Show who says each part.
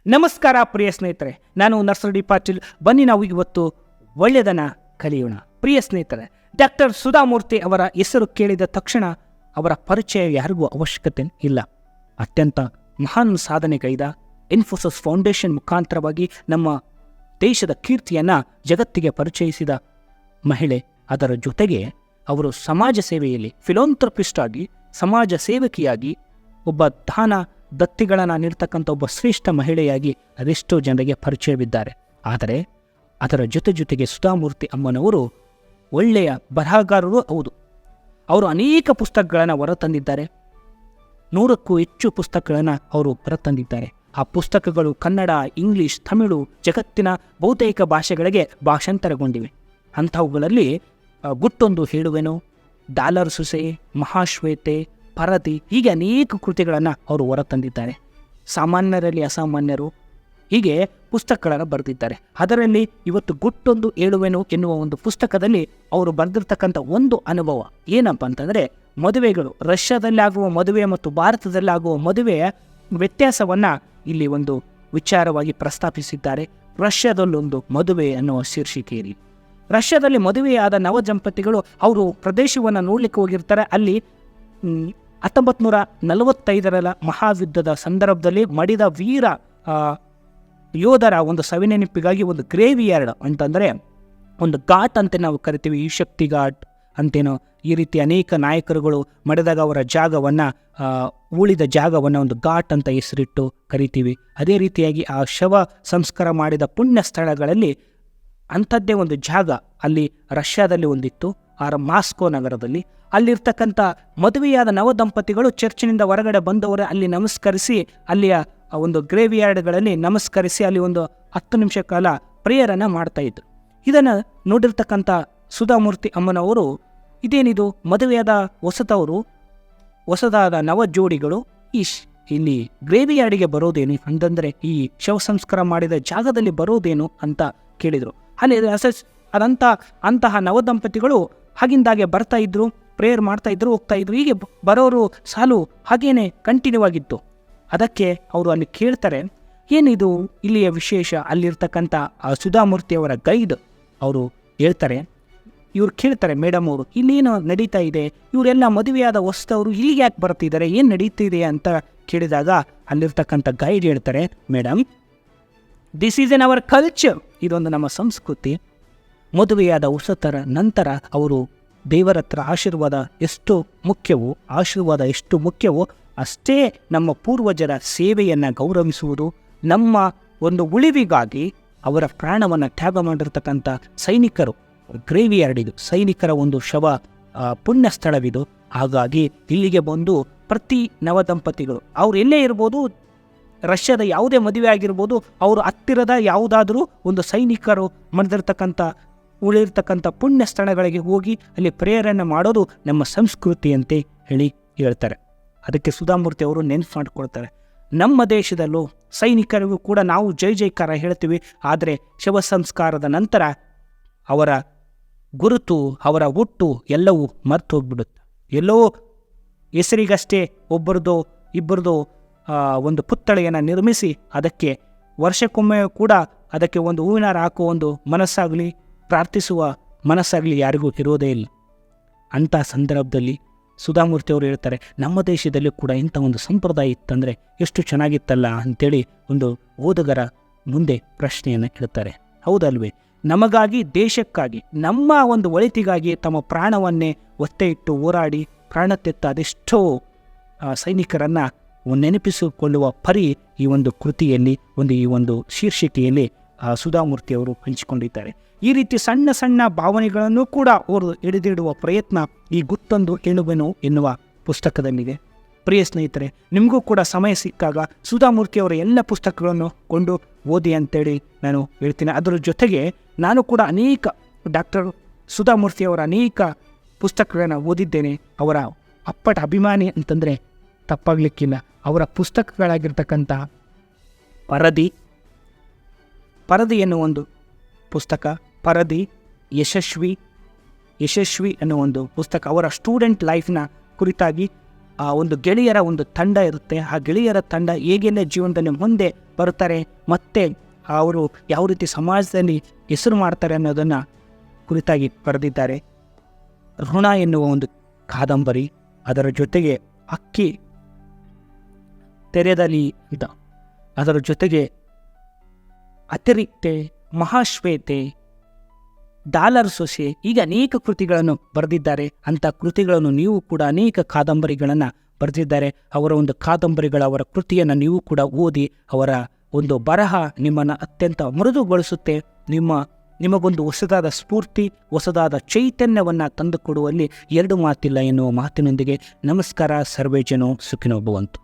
Speaker 1: ನಮಸ್ಕಾರ ಪ್ರಿಯ ಸ್ನೇಹಿತರೆ, ನಾನು ನರ್ಸರಿ ಡಿ ಪಾಟೀಲ್. ಬನ್ನಿ ನಾವು ಇವತ್ತು ಒಳ್ಳೆಯದನ್ನು ಕಲಿಯೋಣ. ಪ್ರಿಯ ಸ್ನೇಹಿತರೆ, ಡಾಕ್ಟರ್ ಸುಧಾಮೂರ್ತಿ ಅವರ ಹೆಸರು ಕೇಳಿದ ತಕ್ಷಣ ಅವರ ಪರಿಚಯ ಯಾರಿಗೂ ಅವಶ್ಯಕತೆ ಇಲ್ಲ. ಅತ್ಯಂತ ಮಹಾನ್ ಸಾಧನೆಗೈದ ಇನ್ಫೋಸಿಸ್ ಫೌಂಡೇಶನ್ ಮುಖಾಂತರವಾಗಿ ನಮ್ಮ ದೇಶದ ಕೀರ್ತಿಯನ್ನು ಜಗತ್ತಿಗೆ ಪರಿಚಯಿಸಿದ ಮಹಿಳೆ. ಅದರ ಜೊತೆಗೆ ಅವರು ಸಮಾಜ ಸೇವೆಯಲ್ಲಿ ಫಿಲೋಂಥ್ರಪಿಸ್ಟ್ ಆಗಿ, ಸಮಾಜ ಸೇವಕಿಯಾಗಿ, ಒಬ್ಬ ದಾನ ದತ್ತಿಗಳನ್ನು ನೀಡ್ತಕ್ಕಂಥ ಒಬ್ಬ ಶ್ರೇಷ್ಠ ಮಹಿಳೆಯಾಗಿ ಅದೆಷ್ಟೋ ಜನರಿಗೆ ಪರಿಚಯವಿದ್ದಾರೆ. ಆದರೆ ಅದರ ಜೊತೆಗೆ ಸುಧಾಮೂರ್ತಿ ಅಮ್ಮನವರು ಒಳ್ಳೆಯ ಬರಹಗಾರರು ಹೌದು. ಅವರು ಅನೇಕ ಪುಸ್ತಕಗಳನ್ನು ಹೊರತಂದಿದ್ದಾರೆ. 100ಕ್ಕೂ ಹೆಚ್ಚು ಪುಸ್ತಕಗಳನ್ನು ಅವರು ಹೊರತಂದಿದ್ದಾರೆ. ಆ ಪುಸ್ತಕಗಳು ಕನ್ನಡ, ಇಂಗ್ಲಿಷ್, ತಮಿಳು, ಜಗತ್ತಿನ ಬಹುತೇಕ ಭಾಷೆಗಳಿಗೆ ಭಾಷಾಂತರಗೊಂಡಿವೆ. ಅಂಥವುಗಳಲ್ಲಿ ಗುಟ್ಟೊಂದು ಹೇಳುವೆನು, ಡಾಲರ್ ಸೊಸೆ, ಮಹಾಶ್ವೇತೆ, ಪರದಿ, ಹೀಗೆ ಅನೇಕ ಕೃತಿಗಳನ್ನು ಅವರು ಹೊರತಂದಿದ್ದಾರೆ. ಸಾಮಾನ್ಯರಲ್ಲಿ ಅಸಾಮಾನ್ಯರು, ಹೀಗೆ ಪುಸ್ತಕಗಳನ್ನು ಬರೆದಿದ್ದಾರೆ. ಅದರಲ್ಲಿ ಇವತ್ತು ಗುಟ್ಟೊಂದು ಹೇಳುವೆನು ಎನ್ನುವ ಒಂದು ಪುಸ್ತಕದಲ್ಲಿ ಅವರು ಬರೆದಿರ್ತಕ್ಕಂಥ ಒಂದು ಅನುಭವ ಏನಪ್ಪ ಅಂತಂದರೆ, ಮದುವೆಗಳು, ರಷ್ಯಾದಲ್ಲಾಗುವ ಮದುವೆ ಮತ್ತು ಭಾರತದಲ್ಲಾಗುವ ಮದುವೆಯ ವ್ಯತ್ಯಾಸವನ್ನು ಇಲ್ಲಿ ಒಂದು ವಿಚಾರವಾಗಿ ಪ್ರಸ್ತಾಪಿಸಿದ್ದಾರೆ. ರಷ್ಯಾದಲ್ಲೊಂದು ಮದುವೆ ಅನ್ನುವ ಶೀರ್ಷಿಕೆಯಲ್ಲಿ ರಷ್ಯಾದಲ್ಲಿ ಮದುವೆಯಾದ ನವದಂಪತಿಗಳು ಅವರು ಪ್ರದೇಶವನ್ನು ನೋಡಲಿಕ್ಕೆ ಹೋಗಿರ್ತಾರೆ. ಅಲ್ಲಿ 1945 ಮಹಾಯುದ್ಧದ ಸಂದರ್ಭದಲ್ಲಿ ಮಡಿದ ವೀರ ಯೋಧರ ಒಂದು ಸವಿನೆನಪಿಗಾಗಿ ಒಂದು ಗ್ರೇವ್ ಯಾರ್ಡ್ ಅಂತಂದರೆ ಒಂದು ಘಾಟ್ ಅಂತ ನಾವು ಕರಿತೀವಿ, ಈ ಶಕ್ತಿ ಘಾಟ್ ಅಂತೇನೋ, ಈ ರೀತಿ ಅನೇಕ ನಾಯಕರುಗಳು ಮಡಿದಾಗ ಅವರ ಜಾಗವನ್ನು, ಉಳಿದ ಜಾಗವನ್ನು ಒಂದು ಘಾಟ್ ಅಂತ ಹೆಸರಿಟ್ಟು ಕರಿತೀವಿ. ಅದೇ ರೀತಿಯಾಗಿ ಆ ಶವ ಸಂಸ್ಕಾರ ಮಾಡಿದ ಪುಣ್ಯ ಸ್ಥಳಗಳಲ್ಲಿ ಅಂಥದ್ದೇ ಒಂದು ಜಾಗ ಅಲ್ಲಿ ರಷ್ಯಾದಲ್ಲಿ ಒಂದಿತ್ತು, ಮಾಸ್ಕೋ ನಗರದಲ್ಲಿ. ಅಲ್ಲಿರ್ತಕ್ಕಂಥ ಮದುವೆಯಾದ ನವದಂಪತಿಗಳು ಚರ್ಚಿನಿಂದ ಹೊರಗಡೆ ಬಂದವರು ಅಲ್ಲಿ ನಮಸ್ಕರಿಸಿ, ಅಲ್ಲಿಯ ಒಂದು ಗ್ರೇವ್ ಯಾರ್ಡ್ಗಳಲ್ಲಿ ನಮಸ್ಕರಿಸಿ ಅಲ್ಲಿ ಒಂದು 10 ನಿಮಿಷ ಕಾಲ ಪ್ರೇಯರನ್ನು ಮಾಡ್ತಾಯಿದ್ರು. ಇದನ್ನು ನೋಡಿರ್ತಕ್ಕಂಥ ಸುಧಾಮೂರ್ತಿ ಅಮ್ಮನವರು, ಇದೇನಿದು ಮದುವೆಯಾದ ಹೊಸದಾದ ನವ ಜೋಡಿಗಳು ಇಲ್ಲಿ ಗ್ರೇವ್ ಯಾರ್ಡಿಗೆ ಬರೋದೇನು ಅಂತಂದರೆ, ಈ ಶವ ಸಂಸ್ಕಾರ ಮಾಡಿದ ಜಾಗದಲ್ಲಿ ಬರೋದೇನು ಅಂತ ಕೇಳಿದರು. ಅಲ್ಲಿ ಅಂತಹ ನವದಂಪತಿಗಳು ಹಾಗಿಂದಾಗೆ ಬರ್ತಾಯಿದ್ರು, ಪ್ರೇಯರ್ ಮಾಡ್ತಾಯಿದ್ರು, ಹೋಗ್ತಾಯಿದ್ರು. ಹೀಗೆ ಬರೋರು ಸಾಲು ಹಾಗೇನೆ ಕಂಟಿನ್ಯೂ ಆಗಿತ್ತು. ಅದಕ್ಕೆ ಅವರು ಅಲ್ಲಿ ಕೇಳ್ತಾರೆ, ಏನಿದು ಇಲ್ಲಿಯ ವಿಶೇಷ? ಅಲ್ಲಿರ್ತಕ್ಕಂಥ ಸುಧಾಮೂರ್ತಿಯವರ ಗೈಡ್ ಅವರು ಹೇಳ್ತಾರೆ, ಇವ್ರು ಕೇಳ್ತಾರೆ, ಮೇಡಮ್ ಅವರು ಇಲ್ಲೇನು ನಡೀತಾ ಇದೆ, ಇವರೆಲ್ಲ ಮದುವೆಯಾದ ಹೊಸದವರು ಇಲ್ಲಿಗೆ ಯಾಕೆ ಬರ್ತಿದ್ದಾರೆ, ಏನು ನಡೀತಿದೆ ಅಂತ ಕೇಳಿದಾಗ ಅಲ್ಲಿರ್ತಕ್ಕಂಥ ಗೈಡ್ ಹೇಳ್ತಾರೆ, madam, this is an our culture, ಇದೊಂದು ನಮ್ಮ ಸಂಸ್ಕೃತಿ. ಮದುವೆಯಾದ ಹೊಸತರ ನಂತರ ಅವರು ದೇವರ ಹತ್ರ ಆಶೀರ್ವಾದ ಎಷ್ಟು ಮುಖ್ಯವೋ ಅಷ್ಟೇ ನಮ್ಮ ಪೂರ್ವಜರ ಸೇವೆಯನ್ನು ಗೌರವಿಸುವುದು, ನಮ್ಮ ಒಂದು ಉಳಿವಿಗಾಗಿ ಅವರ ಪ್ರಾಣವನ್ನು ತ್ಯಾಗ ಮಾಡಿರ್ತಕ್ಕಂಥ ಸೈನಿಕರು, ಗ್ರೇವ್ ಯಾರ್ಡ್ ಇದು, ಸೈನಿಕರ ಒಂದು ಶವ ಪುಣ್ಯ ಸ್ಥಳವಿದು. ಹಾಗಾಗಿ ಇಲ್ಲಿಗೆ ಬಂದು ಪ್ರತಿ ನವದಂಪತಿಗಳು, ಅವ್ರು ಎಲ್ಲೇ ಇರ್ಬೋದು, ರಷ್ಯಾದ ಯಾವುದೇ ಮದುವೆ ಆಗಿರ್ಬೋದು, ಅವರು ಹತ್ತಿರದ ಯಾವುದಾದ್ರೂ ಒಂದು ಸೈನಿಕರು ಉಳಿರ್ತಕ್ಕಂಥ ಪುಣ್ಯ ಸ್ಥಳಗಳಿಗೆ ಹೋಗಿ ಅಲ್ಲಿ ಪ್ರೇಯರನ್ನು ಮಾಡೋದು ನಮ್ಮ ಸಂಸ್ಕೃತಿ ಅಂತ ಹೇಳ್ತಾರೆ. ಅದಕ್ಕೆ ಸುಧಾಮೂರ್ತಿ ಅವರು ನೆನಪು ಮಾಡಿಕೊಳ್ತಾರೆ, ನಮ್ಮ ದೇಶದಲ್ಲೂ ಸೈನಿಕರಿಗೂ ಕೂಡ ನಾವು ಜೈ ಜೈಕಾರ ಹೇಳ್ತೀವಿ. ಆದರೆ ಶವ ಸಂಸ್ಕಾರದ ನಂತರ ಅವರ ಗುರುತು, ಅವರ ಹುಟ್ಟು ಎಲ್ಲವೂ ಮರ್ತು ಹೋಗ್ಬಿಡುತ್ತೆ. ಎಲ್ಲೋ ಹೆಸರಿಗಷ್ಟೇ ಇಬ್ಬರದೋ ಒಂದು ಪುತ್ಥಳಿಯನ್ನು ನಿರ್ಮಿಸಿ ಅದಕ್ಕೆ ವರ್ಷಕ್ಕೊಮ್ಮೆ ಕೂಡ ಅದಕ್ಕೆ ಒಂದು ಹೂವಿನಾರ ಹಾಕುವ ಒಂದು ಮನಸ್ಸಾಗಲಿ, ಪ್ರಾರ್ಥಿಸುವ ಮನಸ್ಸಾಗಲಿ ಯಾರಿಗೂ ಇರೋದೇ ಇಲ್ಲ. ಅಂಥ ಸಂದರ್ಭದಲ್ಲಿ ಸುಧಾಮೂರ್ತಿಯವರು ಹೇಳ್ತಾರೆ, ನಮ್ಮ ದೇಶದಲ್ಲಿ ಕೂಡ ಇಂಥ ಒಂದು ಸಂಪ್ರದಾಯ ಇತ್ತಂದರೆ ಎಷ್ಟು ಚೆನ್ನಾಗಿತ್ತಲ್ಲ ಅಂಥೇಳಿ ಒಂದು ಓದುಗರ ಮುಂದೆ ಪ್ರಶ್ನೆಯನ್ನು ಕೇಳ್ತಾರೆ. ಹೌದಲ್ವೇ? ನಮಗಾಗಿ, ದೇಶಕ್ಕಾಗಿ, ನಮ್ಮ ಒಂದು ಒಳಿತಿಗಾಗಿ ತಮ್ಮ ಪ್ರಾಣವನ್ನೇ ಒತ್ತೆ ಇಟ್ಟು ಹೋರಾಡಿ ಪ್ರಾಣ ತೆತ್ತ ಅದೆಷ್ಟೋ ಸೈನಿಕರನ್ನು ನೆನಪಿಸಿಕೊಳ್ಳುವ ಪರಿ ಈ ಒಂದು ಕೃತಿಯಲ್ಲಿ, ಈ ಒಂದು ಶೀರ್ಷಿಕೆಯಲ್ಲಿ ಸುಧಾಮೂರ್ತಿಯವರು ಹಂಚಿಕೊಂಡಿದ್ದಾರೆ. ಈ ರೀತಿ ಸಣ್ಣ ಸಣ್ಣ ಭಾವನೆಗಳನ್ನು ಕೂಡ ಅವರು ಹಿಡಿದಿಡುವ ಪ್ರಯತ್ನ ಈ ಗುತ್ತೊಂದು ಹೇಳುವೆನು ಎನ್ನುವ ಪುಸ್ತಕದಲ್ಲಿದೆ. ಪ್ರಿಯ ಸ್ನೇಹಿತರೆ, ನಿಮಗೂ ಕೂಡ ಸಮಯ ಸಿಕ್ಕಾಗ ಸುಧಾಮೂರ್ತಿಯವರ ಎಲ್ಲ ಪುಸ್ತಕಗಳನ್ನು ಕೊಂಡು ಓದಿ ಅಂತೇಳಿ ನಾನು ಹೇಳ್ತೀನಿ. ಅದರ ಜೊತೆಗೆ ನಾನು ಕೂಡ ಅನೇಕ ಡಾಕ್ಟರ್ ಸುಧಾಮೂರ್ತಿಯವರ ಅನೇಕ ಪುಸ್ತಕಗಳನ್ನು ಓದಿದ್ದೇನೆ. ಅವರ ಅಪ್ಪಟ ಅಭಿಮಾನಿ ಅಂತಂದರೆ ತಪ್ಪಾಗಲಿಕ್ಕಿಲ್ಲ. ಅವರ ಪುಸ್ತಕಗಳಾಗಿರ್ತಕ್ಕಂಥ ಪರದಿ ಎನ್ನುವ ಒಂದು ಪುಸ್ತಕ, ಪರದಿ, ಯಶಸ್ವಿ ಅನ್ನೋ ಒಂದು ಪುಸ್ತಕ, ಅವರ ಸ್ಟೂಡೆಂಟ್ ಲೈಫ್ನ ಕುರಿತಾಗಿ ಒಂದು ಗೆಳೆಯರ ಒಂದು ತಂಡ ಇರುತ್ತೆ. ಆ ಗೆಳೆಯರ ತಂಡ ಹೇಗೆಲ್ಲ ಜೀವನದಲ್ಲಿ ಮುಂದೆ ಬರ್ತಾರೆ, ಮತ್ತು ಅವರು ಯಾವ ರೀತಿ ಸಮಾಜದಲ್ಲಿ ಹೆಸರು ಮಾಡ್ತಾರೆ ಅನ್ನೋದನ್ನು ಕುರಿತಾಗಿ ಬರೆದಿದ್ದಾರೆ. ಋಣ ಎನ್ನುವ ಒಂದು ಕಾದಂಬರಿ, ಅದರ ಜೊತೆಗೆ ಅಕ್ಕಿ ತೆರೆದಲ್ಲಿ ಅಂತ, ಅದರ ಜೊತೆಗೆ ಅತಿರಿಕ್ತೆ, ಮಹಾಶ್ವೇತೆ, ಡಾಲರ್ ಸೊಸೆ, ಹೀಗೆ ಅನೇಕ ಕೃತಿಗಳನ್ನು ಬರೆದಿದ್ದಾರೆ. ಅಂಥ ಕೃತಿಗಳನ್ನು ನೀವು ಕೂಡ ಅನೇಕ ಕಾದಂಬರಿಗಳನ್ನು ಬರೆದಿದ್ದಾರೆ. ಅವರ ಒಂದು ಕಾದಂಬರಿಗಳ ಅವರ ಕೃತಿಯನ್ನು ನೀವು ಕೂಡ ಓದಿ, ಅವರ ಒಂದು ಬರಹ ನಿಮ್ಮನ್ನು ಅತ್ಯಂತ ಮೃದುಗೊಳಿಸುತ್ತೆ. ನಿಮಗೊಂದು ಹೊಸದಾದ ಸ್ಫೂರ್ತಿ, ಹೊಸದಾದ ಚೈತನ್ಯವನ್ನು ತಂದುಕೊಡುವಲ್ಲಿ ಎರಡು ಮಾತಿಲ್ಲ ಎನ್ನುವ ಮಾತಿನೊಂದಿಗೆ ನಮಸ್ಕಾರ. ಸರ್ವೇ ಜನೋ ಸುಖಿನೋ ಭವಂತು.